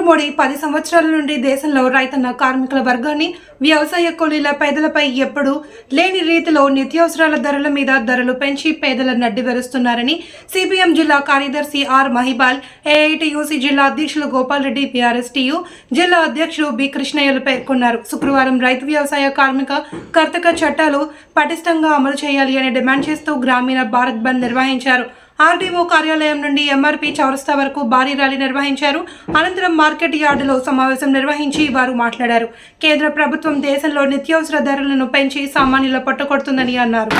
మోడీ 10 సంవత్సరాల నుండి దేశంలో రైతన్న కార్మికుల వర్గాన్ని, వ్యవసాయ కూలీల పేదలపై ఎప్పుడూ లేని రీతిలో నిత్యావసరాల ధరల మీద ధరలు పెంచి పేదల నడ్డి వెరుస్తున్నారని సిపిఎం జిల్లా కార్యదర్శి ఆర్ మహిబాల్, ఏఐటియుసి జిల్లా అధ్యక్షులు గోపాల్ రెడ్డి, బీఆర్ఎస్టీయు జిల్లా అధ్యక్షులు బి కృష్ణయ్యలు పేర్కొన్నారు. శుక్రవారం రైతు వ్యవసాయ కార్మిక కర్తక చట్టాలు పటిష్టంగా అమలు చేయాలి అని డిమాండ్ చేస్తూ గ్రామీణ భారత్ బంద్ నిర్వహించారు. ఆర్డీఓ కార్యాలయం నుండి ఎంఆర్పీ చౌరస్తా వరకు భారీ ర్యాలీ నిర్వహించారు. అనంతరం మార్కెట్ యార్డులో సమావేశం నిర్వహించి వారు మాట్లాడారు. కేంద్ర ప్రభుత్వం దేశంలో నిత్యావసర ధరలను పెంచి సామాన్యుల పట్టుకొడుతుందని అన్నారు.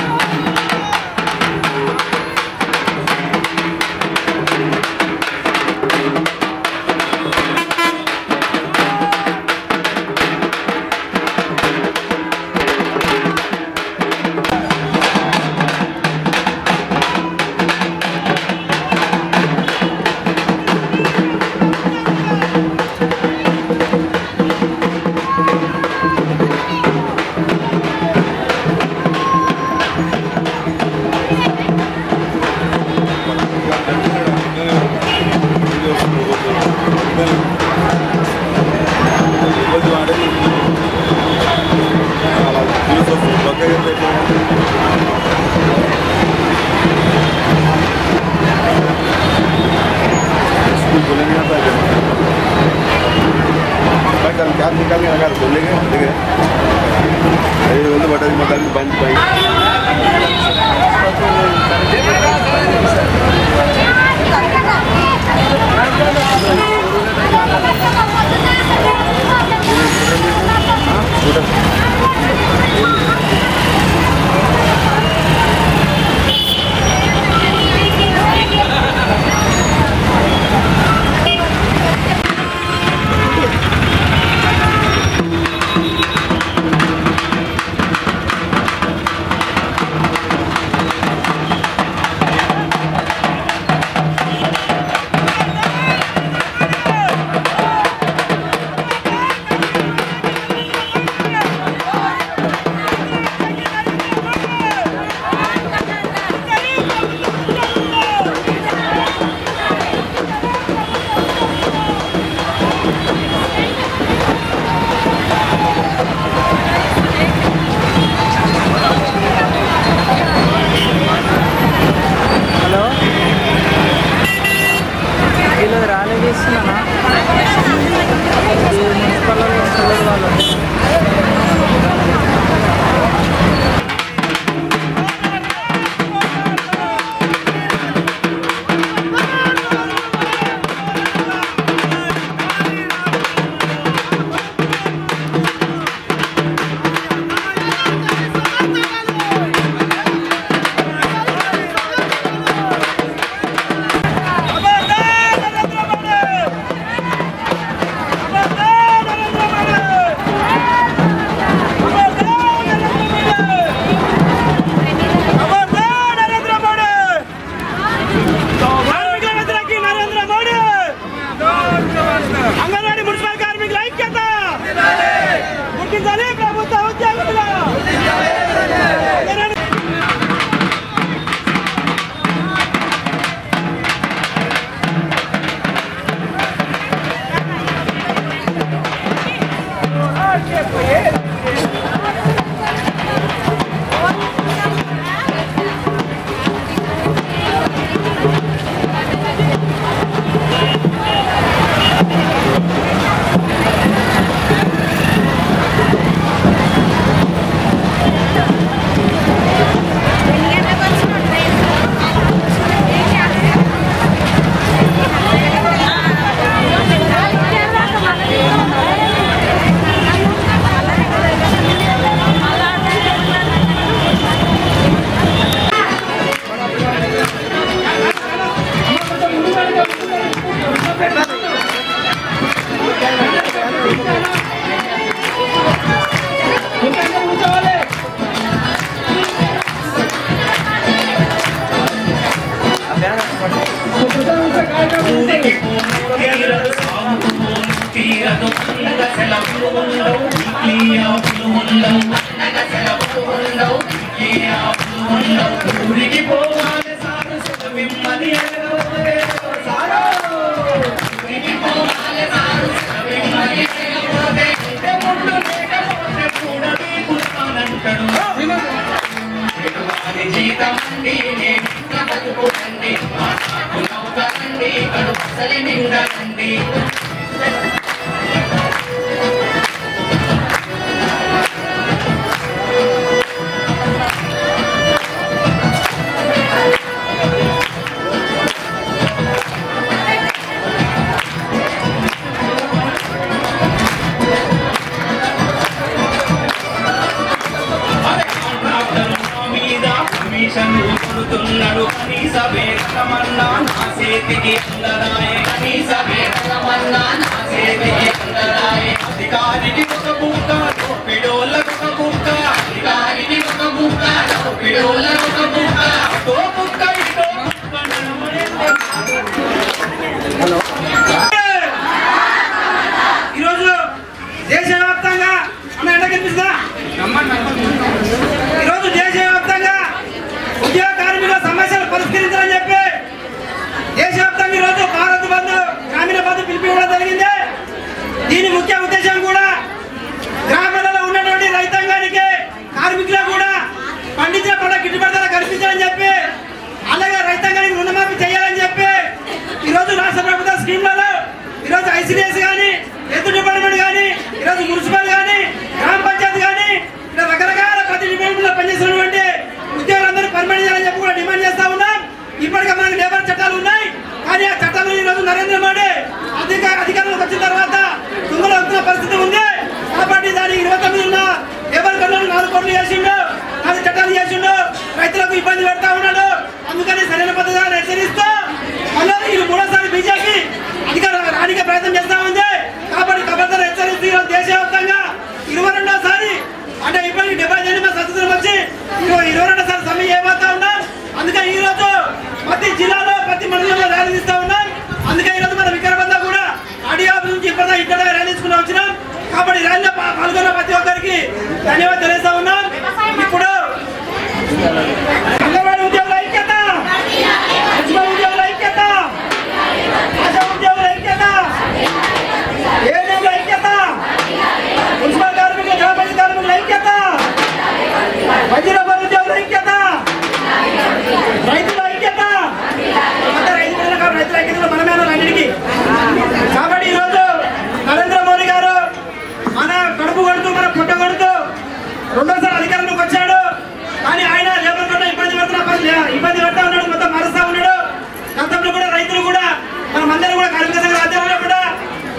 क्या निकालने लगा बोलेंगे बंद Saru కమిషన్లు కనీస వేతనమన్నా నా చేతికి అందరాయే కనీస వేతనమన్నా నా చేతికి అందరాయే అధికారికి ఒక బుక్క దోపిడోళ్ళకు ఒక బుక్క అధికారికి ఒక బుక్క దోపిడోళ్ళకు ఒక బుక్క తో బుక్క ఇదో బుక్క ఈరోజు దేశవ్యాప్తంగా మన ఎండ కనిపిస్తుందా? ఈరోజు దేశవ్యాప్తంగా ఉద్యోగ కార్మికుల సమస్యలు పరిష్కరించాలని చెప్పి దేశవ్యాప్తంగా ఈరోజు భారత్ బంద్ గ్రామీణ బంద్ పిలిపివ్వడం జరిగింది. దీని ముఖ్య ఉద్దేశం కూడా గ్రామాలలో ఉన్నటువంటి రైతాంగానికి కార్మికులకు కూడా పండించిన పంట గిట్టుబాటు ధర కల్పించాలని చెప్పి అలాగే రైతాంగానికి రుణమాఫీ చేయాలని చెప్పి ఈరోజు రాష్ట్ర ప్రభుత్వ స్కీమ్లలో ఈరోజు ఐసిడిఎస్ కానీ ఎత్తు డిపార్ట్మెంట్ కానీ ఈరోజు మున్సిపల్ కానీ గ్రామ పంచాయతీ కానీ ఇలా రకరకాల ప్రతి డిపార్ట్మెంట్లో పనిచేస్తున్నటువంటి ఉద్యోగులందరూ పర్మనెంట్ చేయాలని చెప్పి కూడా డిమాండ్ చేస్తా ఉన్నాం. ఇప్పటికే మనకు లేబర్ చట్టాలు ఉన్నాయి, కానీ ఆ చట్టాలు ఈరోజు నరేంద్ర మోడీ అధికారంలోకి వచ్చిన తర్వాత తుంగలో వస్తున్న పరిస్థితి ఉంది. కాబట్టి దాని 29 ఉన్న లేబర్ కన్నా 4 కోట్లు చేసిండు, 4 చట్టాలు చేసిండు, రైతులకు ఇబ్బంది పెడతా ఉన్నాడు. అందుకని సరైన పద్ధతిగా హెచ్చరిస్తూ మళ్ళీ ఇది 3వ బీజేపీ అధికారం రానికే ప్రయత్నం చేస్తా ఉంది. కాబట్టి ఖబర్దార్ హెచ్చరిస్తూ ఈరోజు దేశవ్యాప్తంగా 22వ అంటే ఇప్పటికి 78 స్వతంత్రం వచ్చి 22వ సమ్మె చేయబోతా ఉన్నాం. అందుకని ఈ రోజు ప్రతి జిల్లాలో ప్రతి మండలంలో ర్యాలీ తీస్తా ఉన్నాం. అందుకే ఈరోజు మన వికారాబాద్ కూడా ఆడియో నుంచి ఇప్పటిదాకా ఇక్కడ ర్యాలీ తీసుకుని వచ్చినాం. కాబట్టి ర్యాలీలో పాల్గొన్న ప్రతి ఒక్కరికి ధన్యవాదాలు తెలియజేస్తా ఉన్నాం. ఇప్పుడు అంగన్వాడీ ఉద్యోగుల ఐక్యత, మున్సిపల్ ఉద్యోగుల ఐక్యత, ఆశా ఉద్యోగుల ఐక్యత, ఏఎన్ఎంల ఐక్యత, మున్సిపల్ కార్మికుల గ్రామ పంచాయతీ కార్మికుల ఐక్యత, వజ్రపూర్ ఉద్యోగుల ఐక్యత, రైతుల ఐక్యత, రైతుల ఐక్యతలో మనమే అన్నిటికీ. కాబట్టి ఈరోజు నరేంద్ర మోడీ గారు మన కడుపు కొడుతూ మన పుట్ట కొడుతూ 2వ అధికారంలోకి వచ్చాడు. కానీ ఆయన లేబర్ కూడా ఇబ్బంది పెడతా ఉన్నాడు, మొత్తం మారుస్తా ఉన్నాడు. గతంలో కూడా రైతులు కూడా మనమందరం కూడా కార్మిక సంఘ ఆధ్వర్యంలో కూడా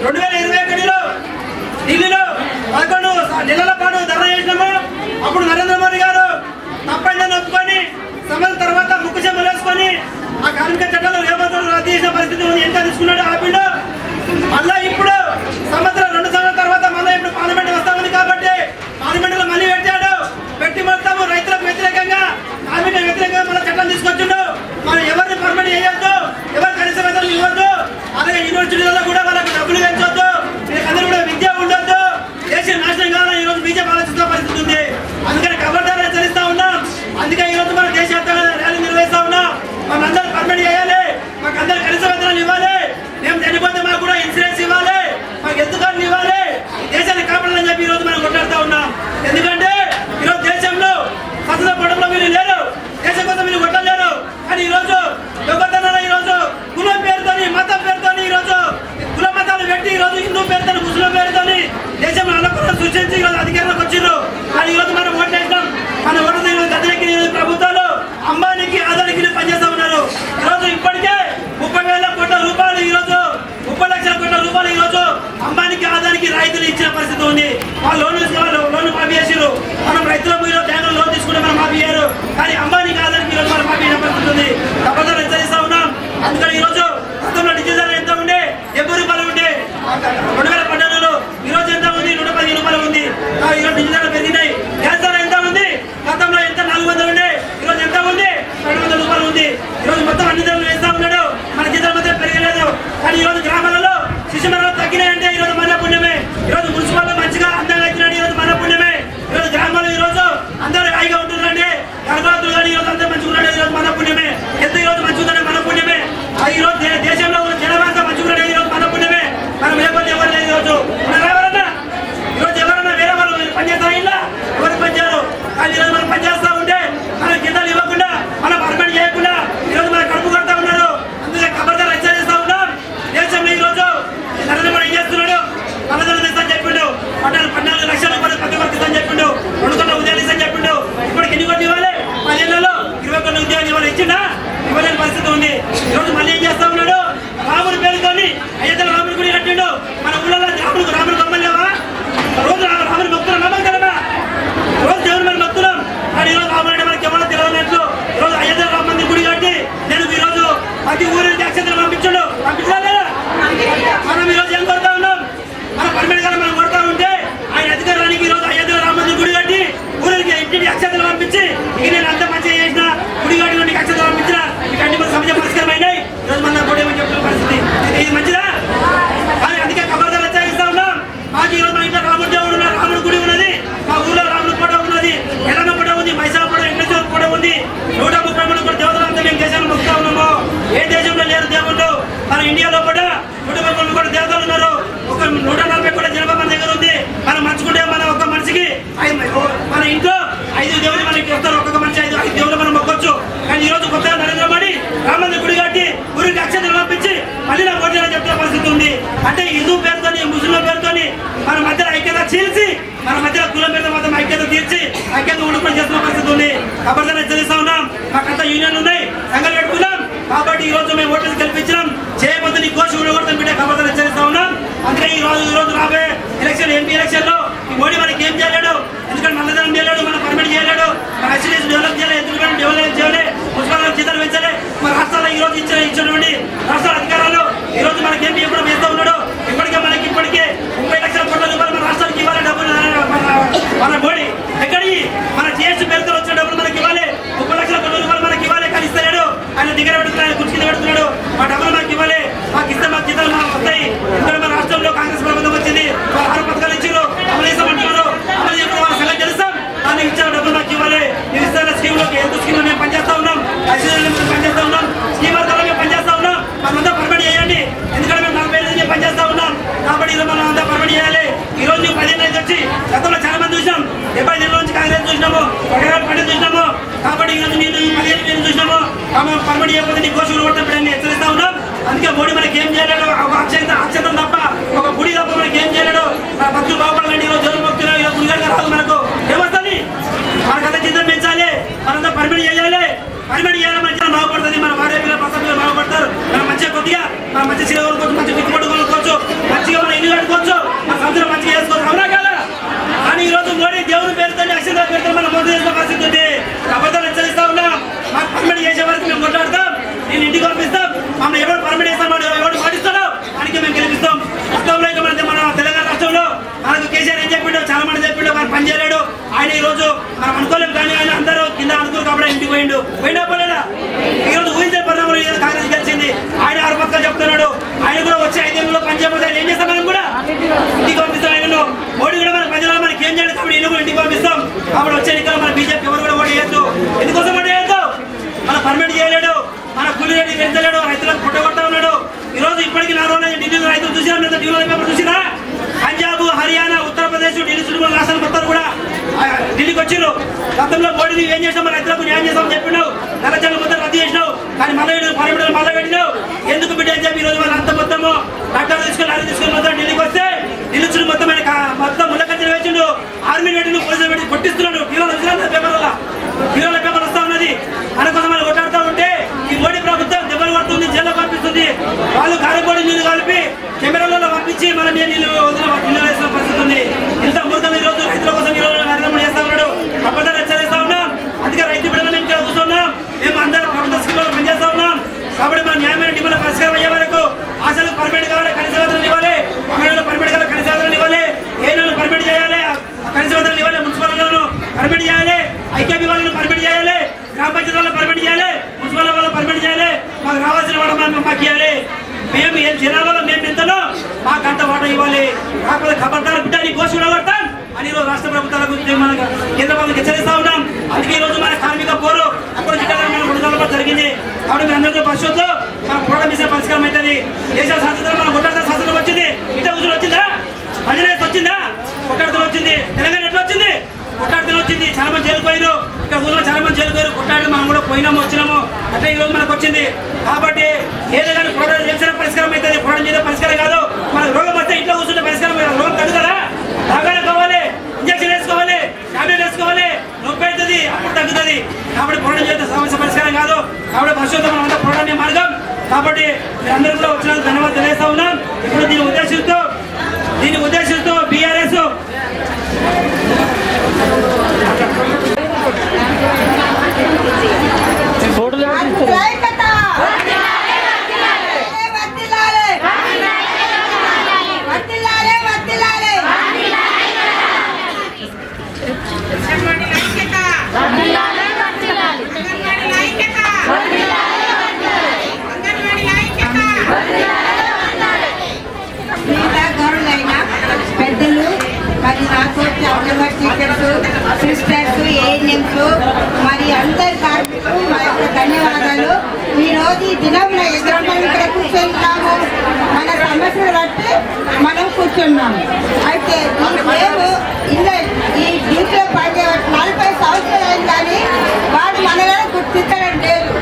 2021లో ఢిల్లీలో 11 నెలల పాటు ధర్నా చేసినాము. అప్పుడు నరేంద్ర మోడీ గారు తప్పని ఒప్పుకొని సమయం తర్వాత ముక్కు చెమ్మలు వేసుకొని ఆ కార్మిక చట్టాలు లేబర్ రద్దు చేసిన పరిస్థితి ఉంది. ఎంత తీసుకున్నాడు ఆపిండు. మళ్ళా ఇప్పుడు 2 సంవత్సరాల తర్వాత మళ్ళీ ఇప్పుడు పార్లమెంట్ వస్తా ఉంది. కాబట్టి పార్లమెంట్ లో మళ్ళీ పెట్టి మొత్తము రైతులకు వ్యతిరేకంగా కార్మిక వ్యతిరేకంగా మన చట్టాలు తీసుకొచ్చిండు. మనం ఎవరిని పర్మనెంట్ చేయొద్దు, ఎవరు కనీస వేతనం ఇవ్వద్దు, అలాగే యూనివర్సిటీలలో కూడా వాళ్ళకి డబ్బులు పెంచొద్దు, అందరూ కూడా విద్య ఉండొద్దు, దేశం నాశనం కావాలని ఈరోజు బీజేపీ ఆలోచిస్తున్న పరిస్థితి ఉంది. అందుకని ఖబర్దార్ హెచ్చరిస్తా ఉన్నాం. అందుకే ఈరోజు మన దేశవ్యాప్తంగా ర్యాలీ నిర్వహిస్తా ఉన్నాం. మనందరూ పర్మనెంట్ చేయాలి, మాకు అందరూ కనీస వేతనాలు ఇవ్వాలి, మేము చనిపోతే మాకు కూడా ఇన్సూరెన్స్ ఇవ్వాలి, మన ఇండియాలో కూడా 130 కోట్ల దేవతలు ఉన్నారు. ఒక 140 కోట్ల జనాభా మన దగ్గర ఉంది. మనం మంచుకుంటే మన ఒక మనిషికి మన ఇంట్లో 5 దేవుళ్ళు మనకి వస్తారు. ఒక్కొక్క మనిషి 5 దేవుళ్ళు మనం మొక్కొచ్చు. కానీ ఈ రోజు కొత్తగా నరేంద్ర మోడీ రామంది గుడి కట్టి గురికి అక్షతలు పంపించి మళ్ళీ నా ఓట్ల చెప్తున్న పరిస్థితి ఉంది. అంటే హిందూ పేరుతోని ముస్లింల పేరుతోని మన మధ్యలో ఐక్యత చీల్చి మన మధ్యలో కులం మీద మాత్రం ఐక్యత తీర్చి ఐక్యత ఉడుపులు చేస్తున్న పరిస్థితి ఉంది. కాబట్టి హెచ్చరిస్తా ఉన్నాం. మాకంతా యూనియన్లు ఉన్నాయి, సంఘాలు పెట్టుకున్నాం. కాబట్టి ఈ రోజు మేము ఓట్లు కల్పించినాం. చేయబోతు నీ కోసి ఊడగొడతాం బిడ్డ. కాబట్టి హెచ్చరిస్తా ఉన్నాం. అందుకే ఈ రోజు రాబోయే ఎలక్షన్ ఎంపీ ఎలక్షన్ లో మోడీ మనకి ఏం చేయలేడు. ఎందుకంటే నల్లధనం చేయలేడు, మన పర్మిట్ చేయలేడు, మన ఐసీడీఎస్ డెవలప్ చేయలేదు, ఎందుకంటే డెవలప్ చేయలే, మున్సిపల్ జీతాలు పెంచలే. మన రాష్ట్రాల్లో ఈ రోజు ఇచ్చినటువంటి రాష్ట్రాల అధికారాలు ఈ రోజు మనకి ఏం ఎప్పుడు వేస్తూ ఉన్నాడు. ఇప్పటికే 30 లక్షల కోట్ల రూపాయలు మన రాష్ట్రానికి ఇవ్వాలి డబ్బులు మన మోడీ. ఎక్కడి మన జిఎస్టీ పేరుతో వచ్చిన డబ్బులు మనకి ఇవ్వాలి. 30 లక్షల కోట్ల రూపాయలు మనకి ఇవ్వాలి. కానీ ఇస్తలేడు. ఆయన దగ్గర పెడుతున్నాడు, కుర్చీ కింద పెడుతున్నాడు. మా డబ్బులు మనకి ఇవ్వాలి, మాకు ఇస్తే మాకు జీతాలు మనకు వస్తాయి. ఇక్కడ మన రాష్ట్రంలో కాంగ్రెస్ ప్రభుత్వం వచ్చింది. వాళ్ళు 6 పథకాలు ఇచ్చారు, అమలు చేస్తామంటున్నారు. అమలు చేసిన వాళ్ళ సంగతి తెలుస్తాం. కానీ ఇచ్చిన డబ్బులు మాకు ఇవ్వాలి. మేము ఇస్తున్న స్కీమ్లోకి ఎంత స్కీమ్లో మేము పనిచేస్తా ఉన్నాం, ఐసీడీలో మేము పనిచేస్తా ఉన్నాం, స్కీమ్ వర్గాల్లో మేము పనిచేస్తా ఉన్నాం. మనంతా పర్మిట్ చేయండి. ఎందుకంటే మేము 40 ఏళ్ళ నుంచి పనిచేస్తా ఉన్నాం. కాబట్టి ఈరోజు మనం అంతా పర్మిట్ చేయాలి. ఈ రోజు నువ్వు 10 ఏళ్ళ నుంచి వచ్చి గతంలో చాలా మంది చూసినాం. 70 ఏళ్ళ నుంచి కాంగ్రెస్ చూసినాము, 1 పార్టీ చూసినాము. కాబట్టి ఈరోజు నేను 10 ఏళ్ళు మేము చూసినాము. పర్మిట్ చేయకపోతే నీ కోసి ఊడగొట్టని హెచ్చరిస్తా ఉన్నాం. అందుకే మోడీ మనకి ఏం చేయలేడు. ఒక అక్షతం తప్ప, ఒక గుడి తప్ప మనకి ఏం చేయలేడు. భక్తులు బాగుపడాలండి. ఈరోజు జోరు భక్తులు ఈరోజు గుడిగా రాదు. మనకు ఏమొస్తుంది? మనకంతా చింతన పెంచాలి. మనంతా పర్మిట్ చేయాలి. పర్మిట్ చేయాలి. మంచిగా బాగుపడుతుంది. మన భార్య పిల్లలు పక్కన బాగుపడతారు. మనం మంచిగా కొద్దిగా మన మంచి చీర కొనుక్కోవచ్చు, మంచి గుర్తు కొట్టుకోవచ్చు, మంచిగా మన ఇల్లు కట్టుకోవచ్చు, మన సంవత్సరం మంచిగా చేసుకోవచ్చు. అవునా కదా? కానీ ఈ రోజు మోడీ దేవుని పేరుతో అక్షరాల పేరుతో మనం మోసం చేసిన పరిస్థితి ఉంది. అబద్ధాలు హెచ్చరిస్తా ఉన్నాం. మాకు పర్మిట్ చేసే వరకు మేము కొట్లాడతాం. నేను ఇంటికి పంపిస్తాం. మమ్మల్ని ఎవరు పర్మిట్ చేస్తాం, ఎవరు పాటిస్తాడో దానికి మేము గెలిపిస్తాం. గతంలో ఇక మన తెలంగాణ రాష్ట్రంలో మనకు కేసీఆర్ ఏం చెప్పిండో చాలా మంది చెప్పిండో, మనం పని చేయలేడు. ఆయన ఈ రోజు మనం అనుకోలేము. కానీ ఆయన అందరూ కింద అనుకుని కాబట్టి ఇంటికి పోయినా పోలేదా? ఈ రోజు ఊహించే పరిణామాలు కాంగ్రెస్ గెలిచింది. ఆయన 6 పథకాలు చెప్తున్నాడు. ఆయన కూడా వచ్చే 5 ఏళ్ళలో పని చేయకపోతే ఏం చేస్తాం? మనం కూడా ఇంటికి పంపిస్తాం. ఆయనలో మోడీ కూడా మన ప్రజలు మనకి ఏం చేయాలి కాబట్టి ఈయన కూడా ఇంటికి పంపిస్తాం. కాబట్టి వచ్చే ఎన్నికల్లో మన బీజేపీ ఎవరు కూడా ఓటు చేయొద్దు. ఎందుకోసం ఓటు చేయొద్దు? మన పర్మిట్ చేయలేడు, మన కూలీ రేటు పెంచలేడు, రైతులకు పుట్టగొట్టా ఉన్నాడు. ఈ రోజు ఇప్పటికీ 4 రోజులు ఢిల్లీలో రైతులు చూసినా, లేదా టీవీలో పేపర్ చూసినా, పంజాబ్, హర్యానా, ఉత్తరప్రదేశ్, ఢిల్లీ చుట్టూ రాష్ట్రాలు మొత్తం కూడా ఢిల్లీకి వచ్చిండ్రు. గతంలో మోడీ ఏం చేసాం? రైతులకు న్యాయం చేస్తామని చెప్పినావు. నల్లచల్ల మొత్తం రద్దు చేసినావు. కానీ మళ్ళీ పర్మిట్ మళ్ళీ పెట్టినావు. ఎందుకు బిడ్డ అని చెప్పి ఈ రోజు వాళ్ళు అంత మొత్తము డాక్టర్ తీసుకొని మొత్తం ఢిల్లీకి వస్తే ఢిల్లీ చుట్టూ మొత్తం ముళ్ళకత్తిని వేసిండు. ఆర్మీ పెట్టిండు, పోలీసులు పెట్టి కొట్టిస్తున్నాడు. టీవీలో పేపర్ వస్తా ఉన్నది. అనుకోసం వాళ్ళు కొట్టాడుతూ ఉంటే ఈ మోడీ ప్రభుత్వం దెబ్బలు పడుతుంది, జైల్లో పంపిస్తుంది. వాళ్ళు కారపొడి నీళ్లు కలిపి కెమెరాలలో పంపించి మన నీళ్ళు వేసిన పరిస్థితి ఉంది. ఇంత మూర్ఖం ఈ రోజు రైతుల కోసం ఈ రోజు నరేంద్ర మోడీ చేస్తా ఉన్నాడు. అబద్ధాలు హెచ్చరిస్తా ఉన్నాం. అందుకే రైతు బిడ్డలు మేము ఇక్కడ కూర్చున్నాం. మేము అందరం ప్రభుత్వ స్కీమ్లో పనిచేస్తా ఉన్నాం. కాబట్టి మన న్యాయమైన డిమాండ్ల పరిష్కారం అయ్యే వరకు ఆశలు పర్మిట్ కావాలి, కనీస వేతనాలు ఇవ్వాలి, అంగన్వాడీలో పర్మిట్ కావాలి, కనీస వేతనాలు ఇవ్వాలి, ఏరియాలను పర్మిట్ చేయాలి, కనీస వేతనాలు ఇవ్వాలి, మున్సిపాలిటీలను పర్మిట్ చేయాలి, ఐకేపీ వాళ్ళని పర్మిట్ చేయాలి, గ్రామ పంచాయతీ వాళ్ళని పర్మిట్ చేయాలి, మున్సిపల్ వాళ్ళని పర్మిట్ చేయాలి. మాకు రావాల్సిన వాట మాకు ఇవ్వాలి. మేము ఏం జనాభాలో మేము ఎంతనో మాకు అంత వాట ఇవ్వాలి. కాకపోతే ఖబర్దార్ బిడ్డ నీ కోసి కొడతాం అని ఈరోజు రాష్ట్ర ప్రభుత్వాల గురించి మన కేంద్ర ప్రభుత్వం హెచ్చరిస్తా ఉన్నాం. అందుకే ఈ రోజు మన కార్మిక పోరు అప్పుడు జిల్లా జరిగింది. కాబట్టి మీ అందరితో పరిశోధనలో మనం పోరాటం చేసే పరిష్కారం అవుతుంది. దేశాల శాస్త్రం మనం కొట్టాల్సిన శాస్త్రం వచ్చింది. ఇంత ఉద్యోగం వచ్చిందా? మధ్యనేసి వచ్చిందా? కొట్టాడుతూ వచ్చింది. తెలంగాణ ఎట్లా వచ్చింది? కొట్టాడుతూ వచ్చింది. చాలా మంది చేరుకోయారు. ఇక్కడ ఊళ్ళో చాలా మంది చేరుకోయారు. కొట్టాడు మనం కూడా పోయినాము, వచ్చినాము. అట్లా ఈ రోజు మనకు వచ్చింది. కాబట్టి ఏదో కానీ పోరాటం చేసిన పరిష్కారం అవుతుంది. పోరాటం చేసే పరిష్కారం కాదు. మనకు రోగం వస్తే ఇంట్లో కూర్చుంటే పరిష్కారం రోగం తగ్గుతుందా? తాగానే కావాలి, ఇంజక్షన్ వేసుకోవాలి, టాబ్లెట్ వేసుకోవాలి, నొప్పి అవుతుంది, అప్పుడు తగ్గుతుంది. కాబట్టి పోరాటం చేస్తే సమస్య పరిష్కారం కాదు. కాబట్టి పరిశోధన మనం అంతా పోరాటమే మార్గం. కాబట్టి మీరందరూ కూడా వచ్చినందుకు ధన్యవాదాలు తెలియజేస్తా ఉన్నాం. ఇప్పుడు దీన్ని ఉద్దేశిస్తూ బీఆర్ఎస్ పెద్దలు మరి నాకు టీచర్స్, సిస్టర్స్, ఏఎన్ఎంస్ మరి అందరి కార్మికులు మా యొక్క ధన్యవాదాలు. మీరు రోజు ఈ దినంలో ఎదురు మనం ఇక్కడ కూర్చుంటున్నాము, మన సమస్యలు బట్టి మనం కూర్చున్నాము. అయితే మేము ఇలా ఈ డ్యూటీలో పడే 40 సంవత్సరాలు అయింది, కానీ వాడు మనలో గుర్తించడం లేదు.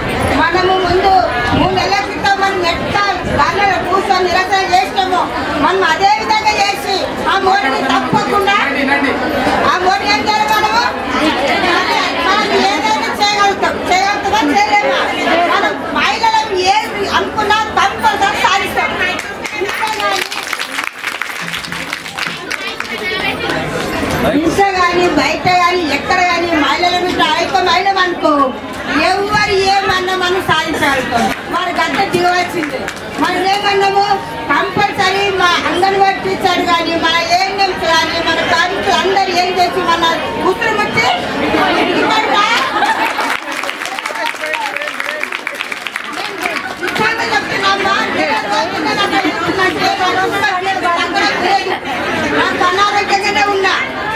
మనము ముందు 3 నెలల క్రితం మనం ఎట్లా దానిలో కూర్చొని నిరసన చేసినాము, మనం అదే విధంగా చేసి ఆ మోడీని తప్పకుండా ఆ మోడీ ఏం చేయాలి, మనం ఏదైనా చేయగలుగుతామా చేయలేమా, మనం మహిళలను ఏది అనుకున్నా తప్పనిసరి సాధిస్తాం. హింస కానీ బయట కానీ ఎక్కడ కానీ మహిళల మీద ఐక్యమైన అనుకో ఎవరు ఏమన్నా మనం సాధించగలుగుతాం. వారి గంట దిగవలసిందే. మనం ఏమన్నాము, కంపల్సరీ మా అంగన్వాడీ టీచర్ కానీ మన ఏఎన్ఎంస్ కానీ మన కార్మికులు అందరూ ఏం చేసి మన ఉసురు ముట్టి చెప్తున్నామా, నాకు అనారోగ్యంగానే ఉన్నా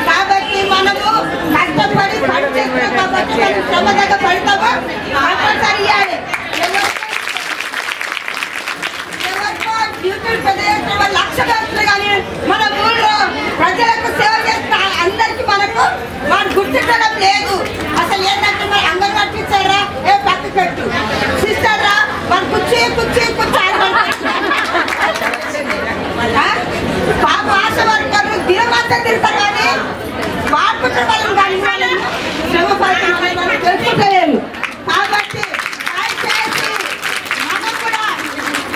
కాబట్టి మనము కష్టపడి పనిచేస్తున్నాం కాబట్టి మనం శ్రమ దగ్గర పడతామో కంపల్సరీ ఇవ్వాలి. ఎవరికో డ్యూటీలు పెద్ద చేస్తున్న 1,00,000 వస్తుంది, కానీ మన ఊళ్ళో ప్రజలకు సేవ చేస్తున్న అందరికీ మనకు వాడు గుర్తించడం లేదు. అసలు ఏంటంటే మరి అంగన్వాడీ టీచర్రా ఏ పక్క పెట్టు, సిస్టర్ రా వాడు కుర్చీ పాప ఆశ వర్కర్లు దినమంతా తిరుగుతారు, కానీ వాడుకుంటారు వాళ్ళని, కానీ వాళ్ళని శ్రమ పడుతున్నారు తెలుసుకోలేరు. కాబట్టి దయచేసి మనం కూడా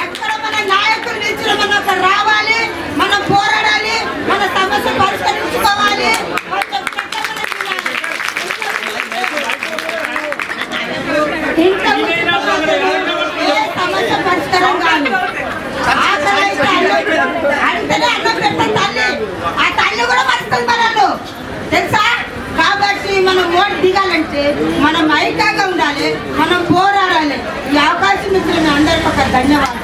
ఎక్కడ మన నాయకులు నిలిచిన మనం అక్కడ రావాలి, మనం పోరాడాలి, మన సమస్య పరిష్కరించుకోవాలి. ఇంకా ఏ సమస్య పరిష్కారం కాదు. అంటేనే అన్నం పెట్టిన తల్లి, ఆ తల్లి కూడా మరుస్తుంది మనల్ని, తెలుసా? కాబట్టి మనం ఓటు దిగాలంటే మనం ఐక్యంగా ఉండాలి, మనం పోరాడాలి. ఈ అవకాశం ఇచ్చిన అందరికీ ఒక ధన్యవాదాలు.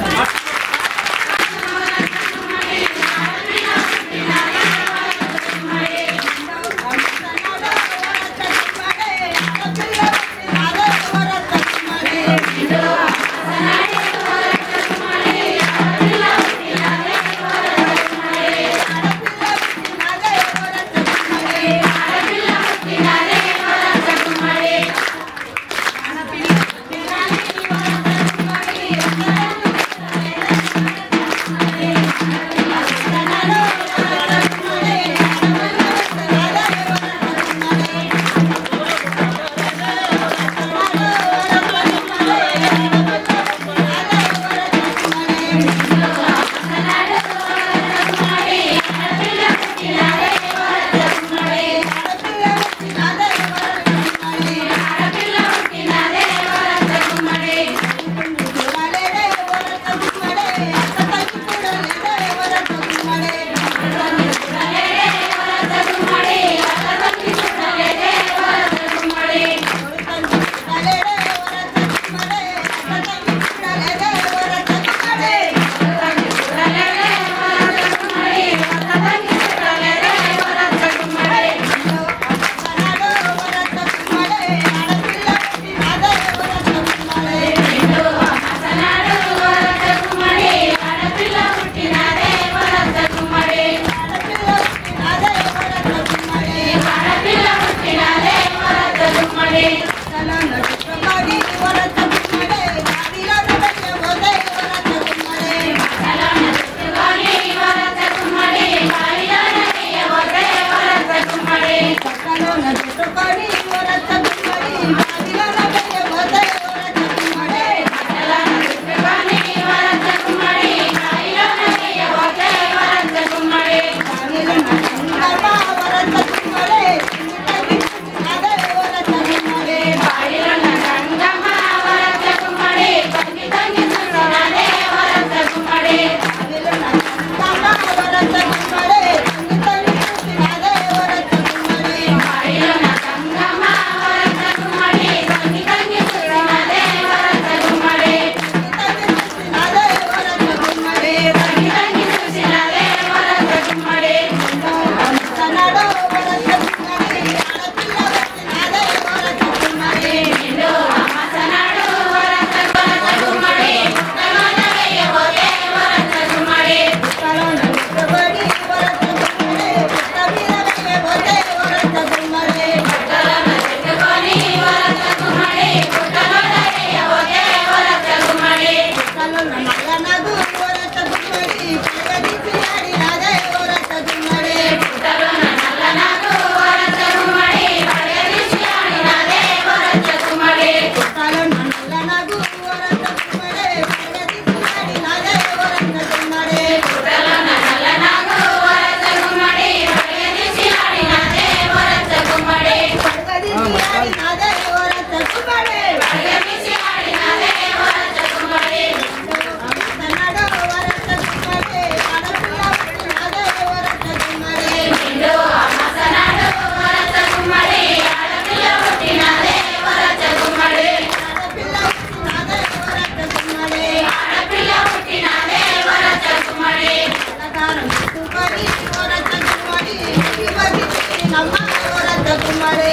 గుమ్మడి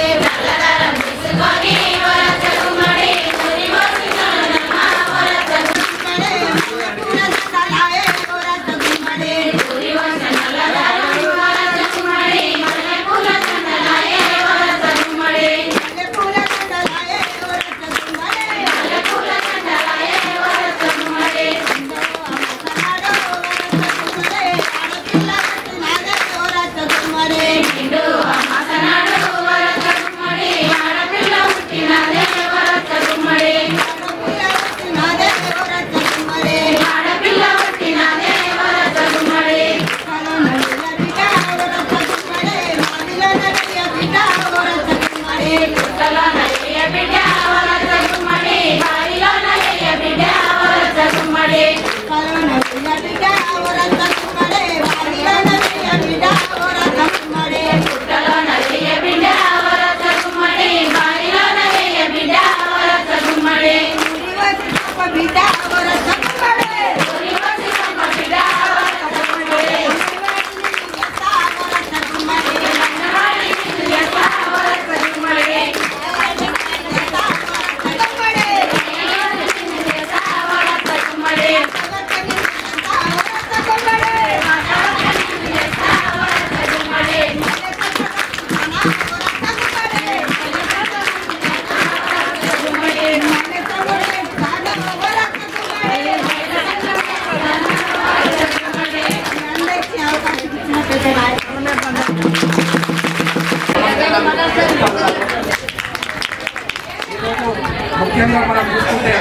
ముఖ్యంగా మనం చూసుకుంటే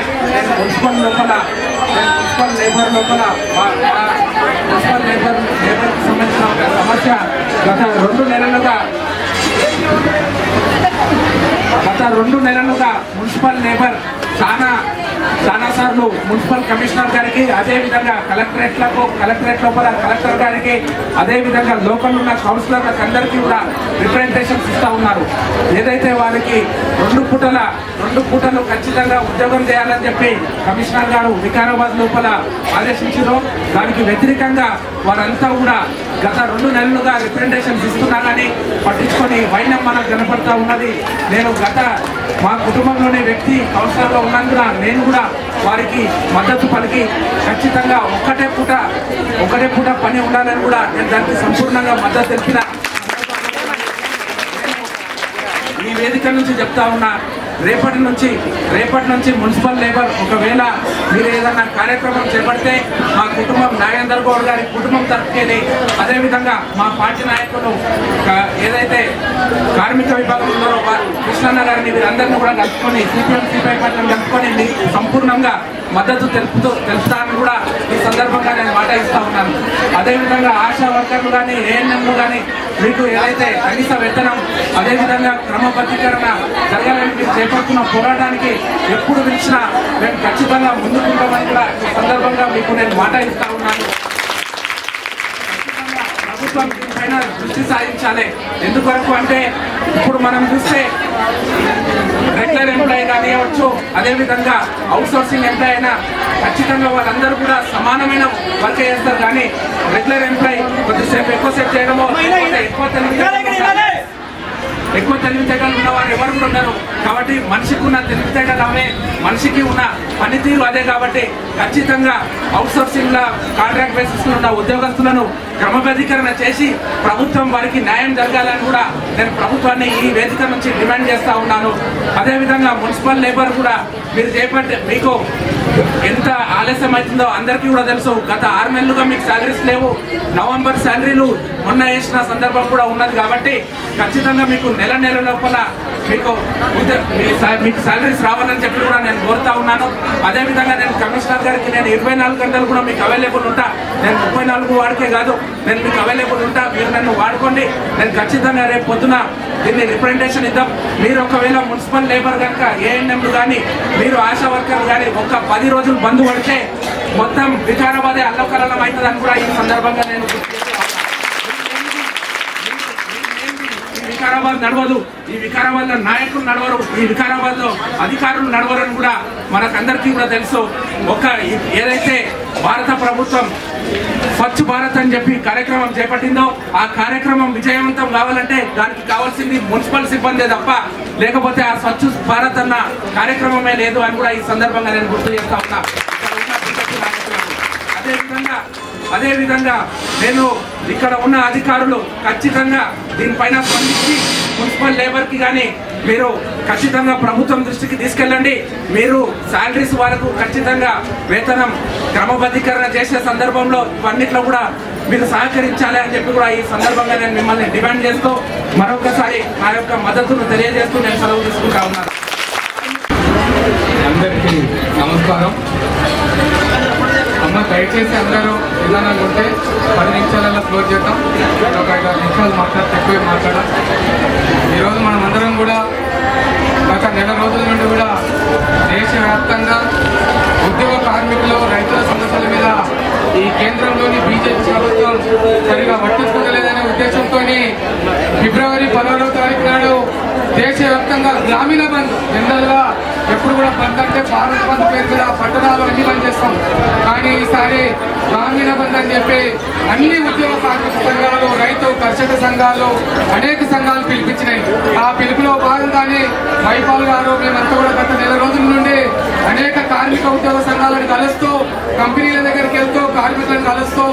మున్సిపల్ లేబర్ లోపల మున్సిపల్ లేబర్కి సంబంధించిన ఒక సమస్య గత 2 నెలలుగా మున్సిపల్ లేబర్ చాలా సార్లు మున్సిపల్ కమిషనర్ గారికి, అదేవిధంగా కలెక్టరేట్ లోపల కలెక్టర్ గారికి, అదేవిధంగా లోకల్ ఉన్న కౌన్సిలర్లకు అందరికీ కూడా రిప్రజెంటేషన్స్ ఇస్తూ ఉన్నారు. ఏదైతే వారికి 2 పూటలు ఖచ్చితంగా ఉద్యోగం చేయాలని చెప్పి కమిషనర్ గారు వికారాబాద్ లోపల ఆదేశించారో దానికి వ్యతిరేకంగా వారంతా కూడా గత 2 నెలలుగా రిప్రజెంటేషన్స్ ఇస్తున్నారని పట్టించుకొని వైనం మనకు కనపడతా ఉన్నది. నేను మా కుటుంబంలోని వ్యక్తి కౌన్సిలర్లో ఉన్నందున నేను కూడా వారికి మద్దతు పలికి ఖచ్చితంగా ఒకటే పూట పని ఉండాలని కూడా నేను దానికి సంపూర్ణంగా మద్దతు తెలిపిన ఈ వేదిక నుంచి చెప్తా ఉన్నా. రేపటి నుంచి మున్సిపల్ లేబర్ ఒకవేళ మీరు ఏదన్నా కార్యక్రమం చేపడితే మా కుటుంబం నాగేందర్ గౌడ్ గారి కుటుంబం తరఫుకెళ్ళి, అదేవిధంగా మా పార్టీ నాయకులు ఏదైతే కార్మిక విభాగం ఉన్నారో వారు కృష్ణన్న గారిని వీరందరినీ కూడా కలుపుకొని సిపిఎం సిపిఐ పార్టీని కలుపుకొని మీకు సంపూర్ణంగా మద్దతు తెలుపుతానని కూడా ఈ సందర్భంగా నేను మాట ఇస్తా ఉన్నాను. అదేవిధంగా ఆశా వర్కర్లు కానీ ఏఎన్ఎంలు కానీ మీకు ఏదైతే కనీస వేతనం, అదేవిధంగా క్రమబద్ధీకరణ జరగాలని మీరు చేపడుతున్న పోరాటానికి ఎప్పుడు పిలిచినా మేము ఖచ్చితంగా ముందుకుంటామని కూడా ఈ సందర్భంగా మీకు నేను మాట ఇస్తా ఉన్నాను. ప్రభుత్వం దీనిపైన దృష్టి సాధించాలి. ఎందుకొరకు అంటే ఇప్పుడు మనం చూస్తే రెగ్యులర్ ఎంప్లాయీ కానివ్వచ్చు, అదేవిధంగా అవుట్ సోర్సింగ్ ఎంప్లాయీ అయినా ఖచ్చితంగా వాళ్ళందరూ కూడా సమానమైన వర్క్ చేస్తారు. కానీ రెగ్యులర్ ఎంప్లాయీ కొద్దిసేపు ఎక్కువసేపు చేయడమో ఎక్కువ తెలివితేటలు ఉన్నవారు ఎవరు కూడా ఉన్నారు. కాబట్టి మనిషికి ఉన్న తెలివితేటలు అవే, మనిషికి ఉన్న పనితీరు అదే. కాబట్టి ఖచ్చితంగా అవుట్ సోర్సింగ్ కాంట్రాక్ట్ బేసిస్ ఉన్న ఉద్యోగస్తులను క్రమబద్ధీకరణ చేసి ప్రభుత్వం వారికి న్యాయం జరగాలని కూడా నేను ప్రభుత్వాన్ని ఈ వేదిక నుంచి డిమాండ్ చేస్తా ఉన్నాను. అదేవిధంగా మున్సిపల్ లేబర్ కూడా మీరు మీకు ఎంత ఆలస్యం అవుతుందో అందరికీ కూడా తెలుసు. గత 6 నెలలుగా మీకు శాలరీస్ లేవు. నవంబర్ శాలరీలు మొన్న వేసిన సందర్భం కూడా ఉన్నది. కాబట్టి ఖచ్చితంగా మీకు నెల లోపల మీకు శాలరీస్ రావాలని చెప్పి కూడా నేను కోరుతా ఉన్నాను. అదేవిధంగా నేను కమిషనర్ గారికి నేను 24 గంటలు కూడా మీకు అవైలబుల్ ఉంటా. నేను 34 వాడికే కాదు, నేను మీకు అవైలబుల్ ఉంటా. మీరు నన్ను వాడుకోండి. నేను ఖచ్చితంగా రేపు పొద్దున దీన్ని రిప్రజెంటేషన్ ఇద్దాం. మీరు ఒకవేళ మున్సిపల్ లేబర్ కనుక ఏఎన్ఎంలు కానీ మీరు ఆశా వర్కర్లు కానీ ఒక్క 10 రోజులు బంద్ పడితే మొత్తం వికారాబాదే అల్లకల్లోలం అవుతుందని కూడా ఈ సందర్భంగా నేను వికారాబాద్ నడవదు, ఈ వికారాబాద్ లో నాయకులు నడవరు, ఈ వికారాబాద్ లో అధికారులు నడవరని కూడా మనకందరికీ కూడా తెలుసు. ఏదైతే భారత ప్రభుత్వం స్వచ్ఛ భారత్ అని చెప్పి కార్యక్రమం చేపట్టిందో ఆ కార్యక్రమం విజయవంతం కావాలంటే దానికి కావాల్సింది మున్సిపల్ సిబ్బంది తప్ప లేకపోతే ఆ స్వచ్ఛ భారత్ అన్న కార్యక్రమమే లేదు అని కూడా ఈ సందర్భంగా నేను గుర్తు చేస్తా ఉన్నా. అదేవిధంగా నేను ఇక్కడ ఉన్న అధికారులు ఖచ్చితంగా దీనిపైన స్పందించి మున్సిపల్ లేబర్కి కానీ మీరు ఖచ్చితంగా ప్రభుత్వం దృష్టికి తీసుకెళ్ళండి. మీరు శాలరీస్ వరకు ఖచ్చితంగా వేతనం క్రమబద్ధీకరణ చేసే సందర్భంలో ఇవన్నిట్లో కూడా మీరు సహకరించాలి అని చెప్పి కూడా ఈ సందర్భంగా నేను మిమ్మల్ని డిమాండ్ చేస్తూ మరొకసారి నా యొక్క మద్దతును తెలియజేస్తూ నేను సెలవు తీసుకుంటా ఉన్నాను. అందరికీ నమస్కారం. అమ్మ దయచేసి అందరూ ఏదైనా ఉంటే 10 నిమిషాలలో క్లోజ్ చేద్దాం. ఒక 5 నిమిషాలు మాట్లాడితే ఎక్కువ మాట్లాడాం. ఈరోజు మనం అందరం కూడా గత నెల రోజుల నుండి కూడా దేశవ్యాప్తంగా ఉద్యోగ కార్మికులు రైతుల సమస్యల మీద ఈ కేంద్రంలోని బీజేపీ ప్రభుత్వం సరిగా పట్టించుకోలేదనే ఉద్దేశంతో ఫిబ్రవరి 16వ తారీఖు నాడు దేశవ్యాప్తంగా గ్రామీణ బంద్, జనరల్గా ఎప్పుడు కూడా బంద్ అంటే భారత్ బంద్ పేరు మీద పట్టణాలు అన్ని బంద్ చేస్తాం. కానీ ఈసారి గ్రామీణ బంద్ అని చెప్పి అన్ని ఉద్యోగ కార్మిక సంఘాలు, రైతు కర్షక సంఘాలు, అనేక సంఘాలు పిలిపించినాయి. ఆ పిలుపులో భాగంగానే మైపాల్ గారు మేమంతా కూడా గత నెల రోజుల నుండి అనేక కార్మిక ఉద్యోగ సంఘాలను కలుస్తూ, కంపెనీల దగ్గరికి వెళ్తూ కార్మికులను కలుస్తూ,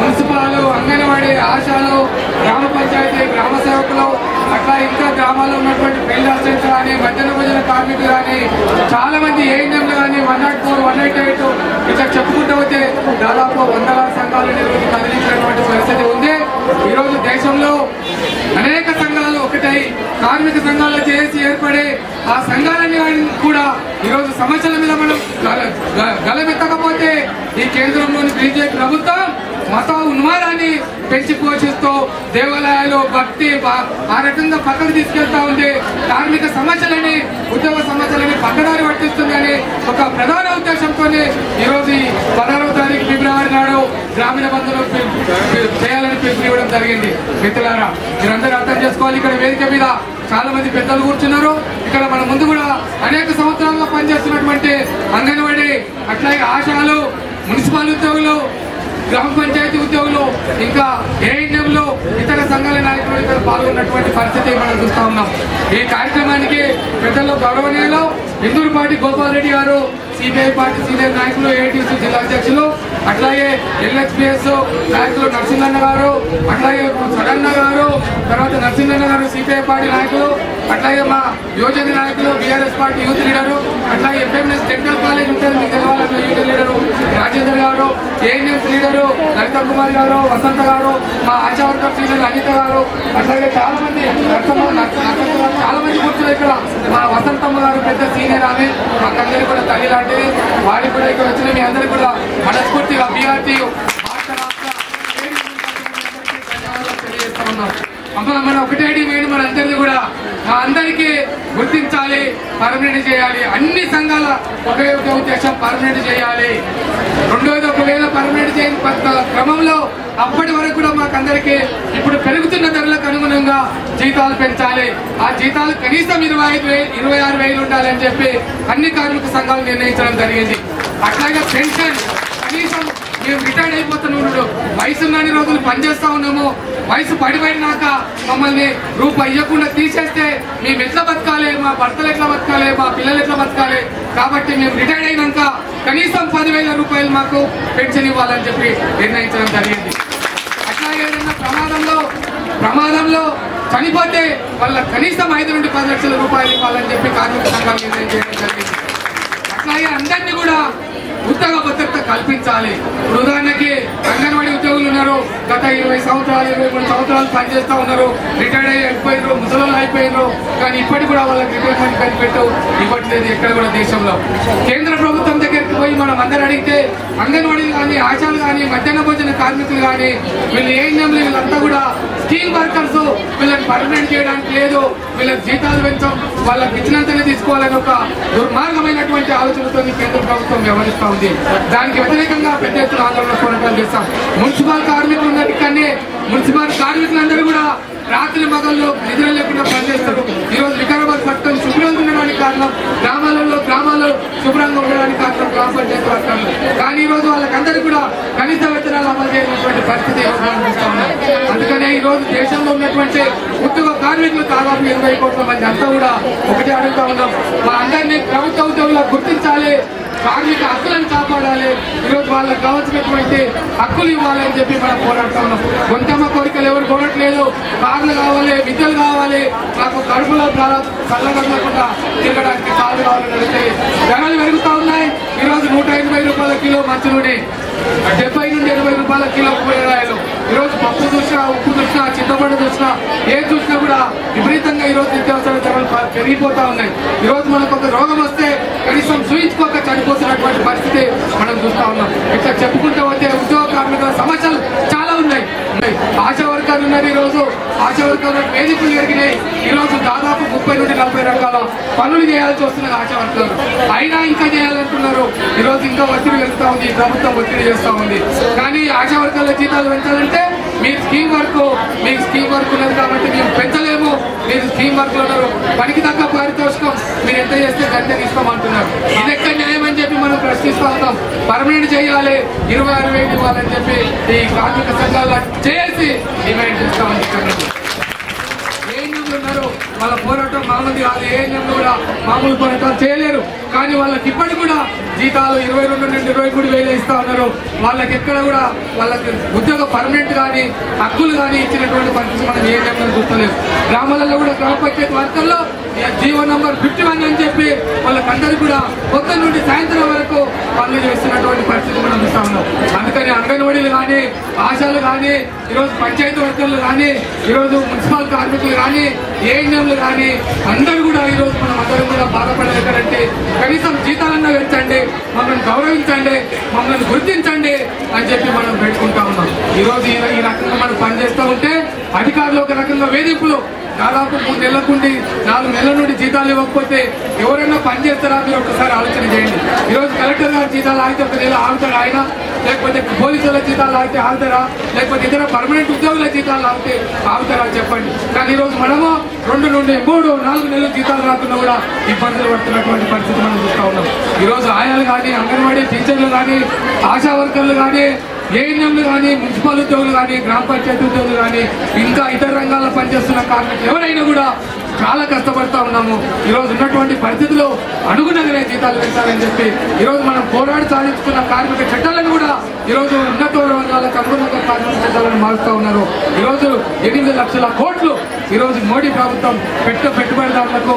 మున్సిపాలు, అంగన్వాడీ, ఆశాలు, గ్రామ పంచాయతీ, గ్రామ సేవకులు, అట్లా ఇంకా గ్రామాల్లో ఉన్నటువంటి ఫీల్డ్ అసిస్టెంట్స్ కానీ, మధ్యాహ్న భోజన కార్మికులు కానీ, చాలా మంది ఏఎన్ఎంలు కానీ 104, 188 ఇట్లా చెప్పుకుంటూ పోతే దాదాపు 100 సంఘాలను ఈరోజు కదిలించినటువంటి పరిస్థితి ఉంది. ఈరోజు దేశంలో అనేక సంఘాలు ఒకటై కార్మిక సంఘాలు చేసి ఏర్పడే ఆ సంఘాలన్నీ కూడా ఈరోజు సమస్యల మీద మనం గలమెత్తకపోతే ఈ కేంద్రంలోని బీజేపీ ప్రభుత్వం మత ఉన్మాదాన్ని పెంచి పోషిస్తూ దేవాలయాలు భక్తి ఆ రకంగా పక్కకు తీసుకెళ్తా ఉంది. కార్మిక సమస్యలని, ఉద్యోగ సమస్యలని పక్కదారి పట్టిస్తుందని ఒక ప్రధాన ఉద్దేశంతో ఈరోజు 16వ తారీఖు ఫిబ్రవరి నాడు గ్రామీణ బంధువులు చేయాలని పిలుపునివ్వడం జరిగింది. మిత్రులారా, మీరందరూ అర్థం చేసుకోవాలి. ఇక్కడ వేదిక మీద చాలా మంది పెద్దలు కూర్చున్నారు. ఇక్కడ మన ముందు కూడా అనేక సంవత్సరాలుగా పనిచేస్తున్నటువంటి అంగన్వాడీ, అట్లాగే ఆశాలు, మున్సిపల్ ఉద్యోగులు, గ్రామ పంచాయతీ ఉద్యోగులు, ఇంకా ఏఎన్ఎంలు, ఇతర సంఘాల నాయకులు ఇక్కడ పాల్గొన్నటువంటి పరిస్థితి మనం చూస్తా ఉన్నాం. ఈ కార్యక్రమానికి పెద్దలు గౌరవనీయులు ఇందూరుపాటి గోపాల్ రెడ్డి గారు, సిపిఐ పార్టీ సీనియర్ నాయకులు, ఏఐటీసీ జిల్లా అధ్యక్షులు, అట్లాగే ఎల్హెచ్పిఎస్ నాయకులు నరసింహన్న గారు, అట్లాగే సడన్న గారు, తర్వాత నరసింహన్న గారు సిపిఐ పార్టీ నాయకులు, అట్లాగే మా యువజన నాయకులు బీఆర్ఎస్ పార్టీ యూత్ లీడరు, అట్లాగే ఎంఎంఎస్ టెక్నికల్ కాలేజ్ ఉంటుంది మీకు తెలవాలన్న యూత్ లీడరు రాజేంద్ర గారు, ఏఎన్ఎస్ లీడరు లలిత కుమార్ గారు, వసంత గారు, మా ఆశా వర్కర్ సీనియర్ అనిత గారు, అట్లాగే చాలా మంది చాలా మంది కూర్చున్నారు ఇక్కడ. మా వసంతమ్మ గారు పెద్ద సీనియర్ ఆమె, మాకందరికీ కూడా తల్లి లాంటిది. వారికి కూడా ఇక్కడ వచ్చిన మీ అందరికీ కూడా మనస్ఫూర్తిగా బీఆర్టీ తెలియజేస్తా ఉన్నాం. అమ్మ మన ఒకటే డిమాండ్ మనందరిది కూడా అందరికీ గుర్తించాలి, పర్మనెంట్ చేయాలి. అన్ని సంఘాల ఒకే ఉద్దేశం పర్మనెంట్ చేయాలి. రెండోది, ఒకవేళ పర్మనెంట్ చేయని క్రమంలో అప్పటి వరకు కూడా మాకందరికీ ఇప్పుడు పెరుగుతున్న ధరలకు అనుగుణంగా జీతాలు పెంచాలి. ఆ జీతాలు కనీసం 26,000 ఉండాలి అని చెప్పి అన్ని కార్మిక సంఘాలు నిర్ణయించడం జరిగింది. అట్లాగే పెన్షన్ కనీసం మేము రిటైర్డ్ అయిపోతున్నాడు, వయసు ఉన్నన్ని రోజులు పనిచేస్తా ఉన్నాము, వయసు పడిపోయినాక మమ్మల్ని రూపాయి ఇవ్వకుండా తీసేస్తే మేము ఎట్లా బతకాలి, మా భర్తలు ఎట్లా బతకాలి, మా పిల్లలు ఎట్లా బతకాలి. కాబట్టి మేము రిటైర్డ్ అయినాక కనీసం 10,000 రూపాయలు మాకు పెన్షన్ ఇవ్వాలని చెప్పి నిర్ణయించడం జరిగింది. అట్లాగే ఏదైనా ప్రమాదంలో చనిపోతే వాళ్ళ కనీసం 5 నుండి 10 లక్షల రూపాయలు ఇవ్వాలని చెప్పి కార్మిక సంఘాలు నిర్ణయం చేయడం జరిగింది. అట్లాగే అందరినీ కూడా ఉద్యోగ భద్రత కల్పించాలి. ఉదాహరణకి అంగన్వాడీ ఉద్యోగులు ఉన్నారు, గత 20 సంవత్సరాలు 23 సంవత్సరాలు పనిచేస్తూ ఉన్నారు, రిటైర్డ్ అయిపోయినారు, ముసలోళ్ళు అయిపోయినారు. కానీ ఇప్పటికి కూడా వాళ్ళకి రిటైర్మెంట్ బెనిఫిట్ ఇవ్వట్లేదు ఎక్కడ కూడా దేశంలో. కేంద్ర ప్రభుత్వం దగ్గరికి పోయి మనం అందరూ అడిగితే అంగన్వాడీలు కానీ, ఆశాలు కానీ, మధ్యాహ్న భోజన కార్మికులు కానీ, వీళ్ళు ఏఎన్ఎంలు వీళ్ళంతా కూడా స్కీమ్ వర్కర్స్, వీళ్ళని పర్మనెంట్ చేయడానికి లేదు, వీళ్ళకి జీతాలు పెంచాం, వాళ్ళకి ఇచ్చినంతనే తీసుకోవాలని ఒక దుర్మార్గమైనటువంటి ఆలోచనతో కేంద్ర ప్రభుత్వం వ్యవహరిస్తూ ఉంది. దానికి వ్యతిరేకంగా పెద్ద ఎత్తున ఆందోళన పోరాటాలు చేస్తాం. మున్సిపల్ కార్మికులు ఉన్నట్టు కానీ మున్సిపల్ కార్మికులందరూ కూడా రాత్రి మగళ్ళు నిద్ర లేకుండా పనిచేస్తారు. ఈరోజు వికారాబాద్ పట్టణం శుభ్రంగా ఉండడానికి కారణం గ్రామాలలో శుభ్రంగా ఉండడానికి కారణం గ్రామ పంచాయతీ వర్గాలు. కానీ ఈ రోజు వాళ్ళకందరికీ కూడా కనీస వేతనాలు అమలు చేయనటువంటి పరిస్థితి చూస్తా ఉన్నాం. అందుకనే ఈ రోజు దేశంలో ఉన్నటువంటి ఉద్యోగ కార్మికులు దాదాపు 20 కోట్ల మంది అంతా కూడా ఒకటే అడుగుతా ఉన్నాం. మా అందరినీ ప్రభుత్వ ఉద్యోగులకు గుర్తించాలి, కార్మిక హక్కులను కాపాడాలి, ఈరోజు వాళ్ళకి కావాల్సినటువంటి హక్కులు ఇవ్వాలని చెప్పి మనం పోరాడుతా ఉన్నాం. కొంతమ్మ కోరికలు ఎవరు కోరట్లేదు. కార్లు కావాలి, విద్యలు కావాలి, నాకు కడుపులో చల్లగకుండా తిరగడానికి కాళ్ళు కావాలని అడిగితే ధరలు పెరుగుతూ ఉన్నాయి. ఈరోజు 180 రూపాయల కిలో మంచి నూనె, 70 నుండి 80 రూపాయల కిలో కూరగాయలు, ఈరోజు పప్పు చూసినా, ఉప్పు చూసినా, చింతపండు చూసినా, ఏది చూసినా కూడా విపరీతంగా ఈరోజు నిత్యావసర ధరలు పెరిగిపోతా ఉన్నాయి. ఈరోజు మనకు ఒక రోగం వస్తే కనీసం చూయించుకోక చనిపోతున్నటువంటి పరిస్థితి మనం చూస్తా ఉన్నాం. ఇట్లా చెప్పుకుంటూ వస్తే ఉద్యోగ కార్మికుల సమస్యలు చాలా ఉన్నాయి. ఆశా వర్గాలు ఉన్నారు. ఈరోజు ఆశా వర్గాల వేదికలు పెరిగినాయి. ఈరోజు దాదాపు 30 నుండి 40 రకాల పనులు చేయాల్సి వస్తున్నారు ఆశా వర్గాలు. అయినా ఇంకా చేయాలంటున్నారు. ఈరోజు ఇంకా ఒత్తిడి పెరుగుతూ ఉంది, ప్రభుత్వం ఒత్తిడి చేస్తూ ఉంది. కానీ ఆశా వర్గాల జీతాలు పెంచాలంటే మీరు స్కీమ్ వర్క్ ఉన్నది కాబట్టి మేము పెంచలేము, మీరు స్కీమ్ వర్క్ లో ఉన్నారు, పనికి తగ్గ పారితోషికం మీరు ఎంత చేస్తే గంటే ఇస్తామంటున్నారు. ఇది ఎక్కడ న్యాయం అని చెప్పి మనం ప్రశ్నిస్తూ ఉన్నాం. పర్మనెంట్ చేయాలి, 26,000 ఇవ్వాలని చెప్పి ఈ కార్మిక సంఘాలు చేసి డిమాండ్ చేస్తా ఉంది. ఏఎన్ఎంలు ఉన్నారు, వాళ్ళ పోరాటం మామూలు కాదు. ఏఎన్ఎంలు కూడా మామూలు పోరాటాలు చేయలేరు. కానీ వాళ్ళకి ఇప్పటికి కూడా జీతాలు 22 నుండి 23,000 ఇస్తా ఉన్నారు. వాళ్ళకి ఎక్కడ కూడా వాళ్ళకి ఉద్యోగ పర్మనెంట్ కానీ హక్కులు కానీ ఇచ్చినటువంటి పరిస్థితి మనం ఏఎన్ఎంలో చూస్తలేదు. గ్రామాలలో కూడా గ్రామ పంచాయతీ వర్గాల్లో జీవో నంబర్ 51 అని చెప్పి వాళ్ళకందరూ కూడా పొద్దున్న నుండి సాయంత్రం వరకు పనులు చేస్తున్నటువంటి పరిస్థితి మనం చూస్తా ఉన్నాం. అందుకని అంగన్వాడీలు కానీ, ఆశాలు కానీ, ఈరోజు పంచాయతీ వర్గాలు కానీ, ఈరోజు మున్సిపల్ కార్మికులు కానీ, ఏఎన్ఎంలు కానీ అందరూ కూడా ఈరోజు మనం అందరం కూడా బాధపడలేదంటే కనీసం జీతాలన్నా పెంచండి, మమ్మల్ని గౌరవించండి, మమ్మల్ని గుర్తించండి అని చెప్పి మనం పెట్టుకుంటా ఉన్నాం. ఈరోజు ఈ రకంగా మనం పనిచేస్తూ ఉంటే అధికారులు ఒక రకంగా వేధింపులు దాదాపు 3 నెలల నుండి 4 నెలల నుండి జీతాలు ఇవ్వకపోతే ఎవరైనా పనిచేస్తారా మీరు ఒకసారి ఆలోచన చేయండి. ఈరోజు కలెక్టర్ గారి జీతాలు ఆగితే ఒక నెల ఆగుతారా ఆయన? లేకపోతే పోలీసుల జీతాలు ఆగితే ఆగుతారా? లేకపోతే ఇతర పర్మనెంట్ ఉద్యోగుల జీతాలు ఆగుతారా చెప్పండి. కానీ ఈరోజు మనము 2 నుండి 3, 4 నెలలు జీతాలు రాకుండా కూడా ఇబ్బందులు పడుతున్నటువంటి పరిస్థితి మనం చూస్తూ ఉన్నాం. ఈరోజు ఆయాలు కానీ, అంగన్వాడీ టీచర్లు కానీ, ఆశా వర్కర్లు కానీ, ఏఎన్ఎంలు కానీ, మున్సిపల్ ఉద్యోగులు కానీ, గ్రామ పంచాయతీ ఉద్యోగులు కానీ, ఇంకా ఇతర రంగాల్లో పనిచేస్తున్న కార్మికులు ఎవరైనా కూడా చాలా కష్టపడతా ఉన్నాము. ఈరోజు ఉన్నటువంటి పరిస్థితుల్లో అనుగుణంగానే జీతాలు పెంచాలని చెప్పి ఈరోజు మనం పోరాడి సాధించుకున్న కార్మిక చట్టాలను కూడా ఈరోజు ఉన్నత వర్గాలకు అనుగుణంగా కార్మిక చట్టాలను మారుస్తూ ఉన్నారు. ఈరోజు 8 లక్షల కోట్లు ఈరోజు మోడీ ప్రభుత్వం పెట్టుబడిదారులకు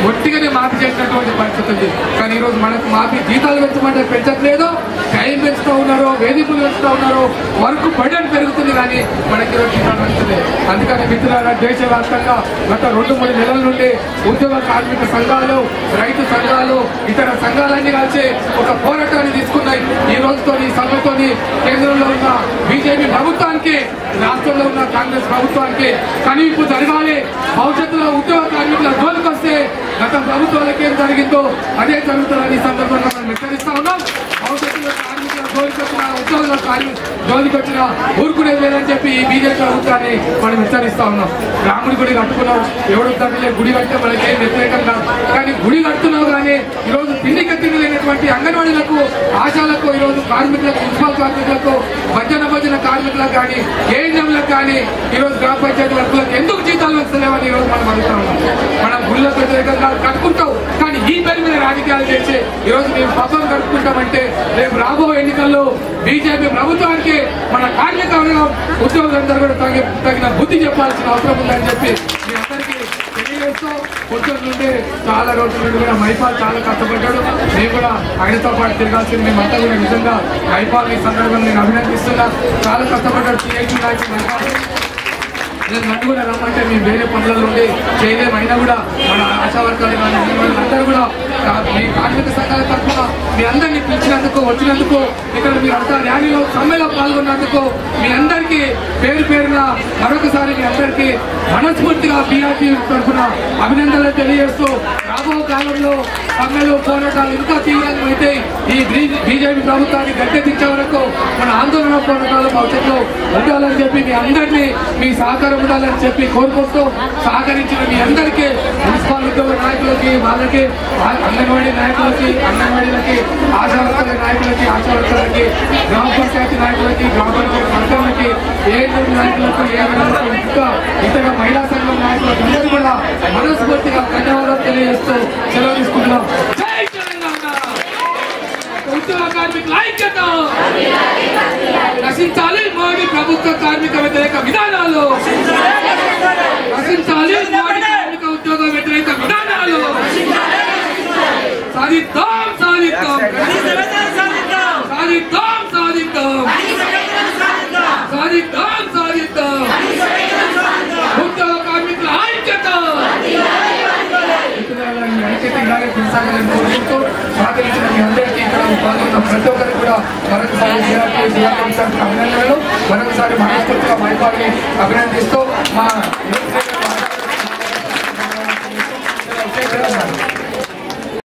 ఒట్టిగానే మాఫీ చేసినటువంటి పరిస్థితి ఉంది. కానీ ఈరోజు మనకు మాఫీ జీతాలు పెంచమంటే పెంచట్లేదు, టైం పెంచుతూ ఉన్నారు, వేధింపులు పెంచుతూ ఉన్నారు, వర్క్ బర్డెన్ పెరుగుతుంది. కానీ మనకి ఈరోజు జీతాలు పెంచుతుంది. అందుకని మిత్రులారా, దేశవ్యాప్తంగా గత 2-3 నెలల నుండి ఉద్యోగ కార్మిక సంఘాలు, రైతు సంఘాలు, ఇతర సంఘాలన్నీ కలిసి ఒక పోరాటాన్ని తీసుకున్నాయి. ఈ రోజుతో ఈ సభతో కేంద్రంలో ఉన్న బీజేపీ ప్రభుత్వానికి, రాష్ట్రంలో ఉన్న కాంగ్రెస్ ప్రభుత్వానికి కనువిప్పు జరగాలి. భవిష్యత్తులో ఉద్యోగ కార్మికుల జోలికి వస్తే గత ప్రభుత్వాలకి ఏం జరిగిందో అదే జరుగుతుందని ఈ సందర్భంగా మనం హెచ్చరిస్తా ఉన్నాం. భవిష్యత్తులో కార్మికుల జోలికి వచ్చిన, ఉద్యోగుల జోలికి వచ్చిన ఊరుకునేది లేదని చెప్పి ఈ బీజేపీ ప్రభుత్వాన్ని మనం హెచ్చరిస్తా ఉన్నాం. రాముడి గుడి కట్టుకున్నాం, ఎవడు తగ్గలే, గుడి కడితే మనకి ఏం వ్యతిరేకం కాదు. కానీ గుడి కడుతున్నావు కానీ ఈరోజు తిండికి తిండి లేనటువంటి అంగన్వాడీలకు, ఆశాలకు, ఈరోజు కార్మికులకు, మున్సిపల్ కార్మికులకు, భజన కార్మికులకు కానీ, ఏఎన్ఎంలకు కానీ, ఈరోజు గ్రామ పంచాయతీ వర్కులకు ఎందుకు జీతాలు వస్తలేవని ఈరోజు మనం అడుగుతా ఉన్నాం. మనం గుళ్ళకు వ్యతిరేకంగా కట్టుకుంటావు, కానీ ఈ పేరు మీద రాజకీయాలు చేసి ఈరోజు మేము పబ్బం కట్టుకుంటామంటే రేపు రాబో ఎన్నికల్లో బీజేపీ ప్రభుత్వానికి మన కార్మిక ఉద్యోగులందరూ కూడా తగిన బుద్ధి చెప్పాల్సిన అవసరం ఉందని చెప్పి మీ అందరికీ తెలియజేస్తూ, కొంచెం నుండి చాలా రోజుల నుండి కూడా మైపాల్ చాలా కష్టపడ్డాడు. మేము కూడా ఆయనతో పాటు తిరగాల్సింది మేమంతా కూడా నిజంగా మైపాల్ ఈ సందర్భంగా నేను అభినందిస్తున్నా. చాలా కష్టపడ్డాడు సిఐటి నాయకులు మైపాల్. నేను నన్ను కూడా రమ్మంటే మేము వేరే పనుల నుండి చేయలేమైనా కూడా మన ఆశా వర్గాలు కానీ అందరూ కూడా మీ కార్మిక సంఘాల తరఫున మీ అందరినీ పిలిచినందుకు, వచ్చినందుకు, ఇక్కడ మీరు అంతా ర్యాలీలో సమ్మెలో పాల్గొన్నందుకు మీ అందరికీ పేరున మరొకసారి మీ అందరికీ మనస్ఫూర్తిగా బీఆర్టీ తరఫున అభినందనలు తెలియజేస్తూ, రాబో కాలంలో సమ్మెలు, పోరాటాలు ఇంకా తీవ్రంగా అయితే ఈ బీజేపీ ప్రభుత్వాన్ని గద్దెదించే వరకు మన ఆందోళన పోరాటాలు భవిష్యత్తులో ఉండాలని చెప్పి మీ అందరినీ మీ సహకారం అందరం ఉండాలని చెప్పి కోరుకుంటూ సహకరించిన మీ అందరికీ మున్సిపల్ ఉద్యోగ నాయకులకి, వాళ్ళకి అంగన్వాడీ నాయకులకి, అంగన్వాడీలకి, ఆశా వర్కర్ల నాయకులకి, ఆశా వర్కర్లకి, గ్రామ పంచాయతీ నాయకులకి, గ్రామ పంచాయతీ వర్గాలకి, ఏఎన్ఎం నాయకులకు, ఏఎన్ఎంలకు, ఇంకా ఇతర మహిళా సంఘం నాయకులకు అందరూ కూడా మనస్ఫూర్తిగా ధన్యవాదాలు తెలియజేస్తూ సెలవు తీసుకుంటున్నాం. జై తెలంగాణ! ఉద్యోగ కార్మికుల ఐక్యత! నశించాలి మోడీ ప్రభుత్వ కార్మిక వ్యతిరేక విధానాలు! నశించాలి మోడీ కార్మిక ఉద్యోగ వ్యతిరేక విధానాలు! సాధిద్దాం సాధిద్దాం సాధిద్దాం సాధిద్దాం సాధిద్దాం సాధిద్దాం ఉద్యోగ కార్మికుల ఐక్యత! ఐక్యత ఇలాగే కొనసాగాలని కోరుకుంటూ సహకరించిన మీ అందరికీ ఇక్కడ పాల్గొన్న ప్రతి ఒక్కరికి కూడా మరొకసారి అభినందనలు, మరొకసారి మనస్ఫూర్తిగా మైపాల్ని అభినందిస్తూ మా